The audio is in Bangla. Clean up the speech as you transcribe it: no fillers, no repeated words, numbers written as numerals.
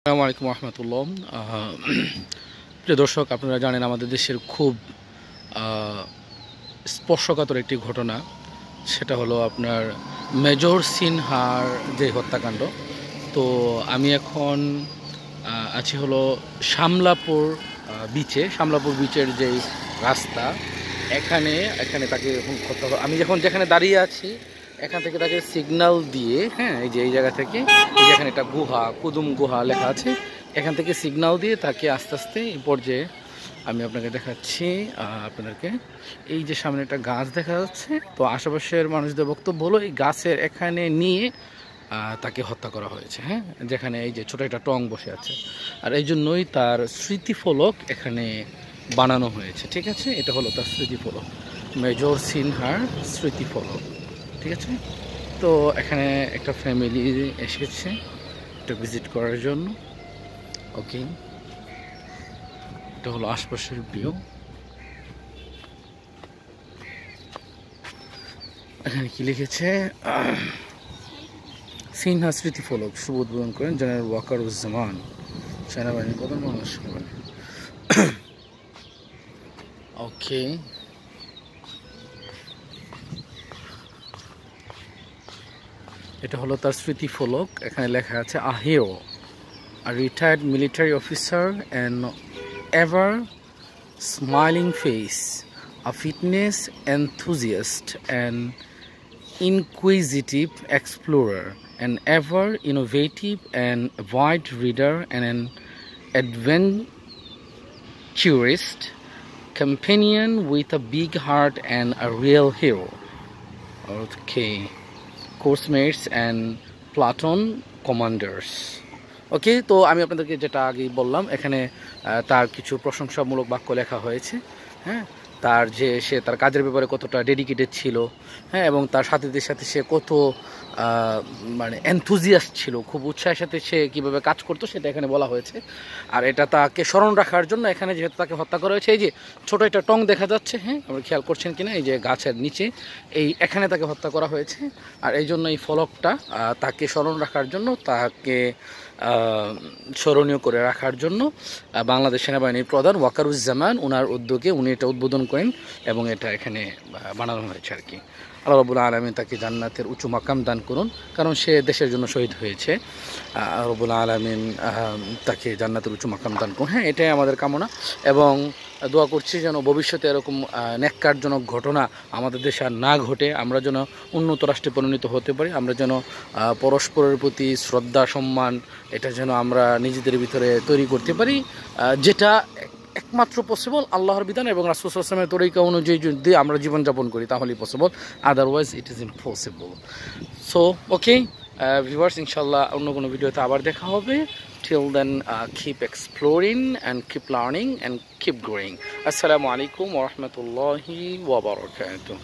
আসসালামু আলাইকুম রহমতুল্লাহ। প্রিয় দর্শক, আপনারা জানেন আমাদের দেশের খুব স্পর্শকাতর একটি ঘটনা, সেটা হলো আপনার মেজর সিনহার যে হত্যাকাণ্ড। তো আমি এখন আছি হলো শামলাপুর বিচের যেই রাস্তা, এখানে তাকে আমি যেখানে দাঁড়িয়ে আছি, এখান থেকে তাকে সিগন্যাল দিয়ে, এই যে এই জায়গা থেকে, এই যেখানে একটা গুহা, কুদুম গুহা লেখা আছে, এখান থেকে সিগন্যাল দিয়ে তাকে আস্তে আস্তে এই পর্যায়ে আমি আপনাকে দেখাচ্ছি। আপনাদেরকে এই যে সামনে একটা গাছ দেখা যাচ্ছে, তো আশেপাশের মানুষদের বক্তব্য হলো এই গাছের এখানে নিয়ে তাকে হত্যা করা হয়েছে, যেখানে এই যে ছোট একটা টং বসে আছে, আর এই জন্যই তার স্মৃতিফলক এখানে বানানো হয়েছে। ঠিক আছে, এটা হলো তার স্মৃতিফলক, মেজর সিনহার স্মৃতিফলক। ঠিক আছে, তো এখানে একটা ফ্যামিলি এসেছে এটা ভিজিট করার জন্য। ওকে, এটা হলো আশপাশের ভিউ। এখানে কি লিখেছে, সিনহা স্মৃতিফলক শুভ উদ্বোধন করেন জেনারেল ওয়াকারুজ্জামান, সেনাবাহিনীর প্রধান বাংলাদেশ সেনাবাহিনী। ওকে, এটা হলো তার স্মৃতিফলক। এখানে লেখা আছে আ hero, a retired military officer, an ever smiling face, a fitness enthusiast, an inquisitive explorer, an ever innovative and avid reader, and an adventurist companion with a big heart and a real hero. Okay, course-mates and platoon commanders. ওকে, তো আমি আপনাদেরকে যেটা আগেই বললাম, এখানে তার কিছু প্রশংসামূলক বাক্য লেখা হয়েছে। তার সে তার কাজের ব্যাপারে কতটা ডেডিকেটেড ছিল, এবং তার সাথীদের সাথে সে কত মানে এনথুজিয়াস্ট ছিল, খুব উৎসাহের সাথে সে কীভাবে কাজ করতো সেটা এখানে বলা হয়েছে। আর এটা তাকে স্মরণ রাখার জন্য এখানে যেহেতু তাকে হত্যা করা হয়েছে, এই যে ছোটো একটা টং দেখা যাচ্ছে, আমরা খেয়াল করছেন কিনা, এই যে গাছের নিচে এখানে তাকে হত্যা করা হয়েছে। আর এই জন্য এই ফলকটা তাকে স্মরণ রাখার জন্য, তাকে স্মরণীয় করে রাখার জন্য বাংলাদেশ সেনাবাহিনীর প্রধান ওয়াকারুজ্জামান ওনার উদ্যোগে উনি এটা উদ্বোধন করেন এবং এটা এখানে বানানো হয়েছে আর কি। আল্লাহ রাব্বুল আলামিন তাকে জান্নাতের উঁচু মাকাম দান করুন, কারণ সে দেশের জন্য শহীদ হয়েছে। রাব্বুল আলামিন তাকে জান্নাতের উঁচু মাকাম দান করুন, এটাই আমাদের কামনা। এবং দোয়া করছি যেন ভবিষ্যতে এরকম ন্যাক্কারজনক ঘটনা আমাদের দেশে আর না ঘটে, আমরা যেন উন্নত রাষ্ট্রে পরিণত হতে পারি, আমরা যেন পরস্পরের প্রতি শ্রদ্ধা সম্মান এটা যেন আমরা নিজেদের ভিতরে তৈরি করতে পারি, যেটা একমাত্র পসিবল আল্লাহর বিধান এবং রাসূল সাল্লাল্লাহু আলাইহি ওয়াসাল্লামের তরিকা অনুযায়ী যদি আমরা জীবনযাপন করি তাহলেই possible, otherwise it is impossible. So okay viewers, ইনশাল্লাহ অন্য কোনো ভিডিওতে আবার দেখা হবে। Till then, keep exploring and keep learning and keep growing. Assalamu alaikum wa rahmatullahi wa barakatuh.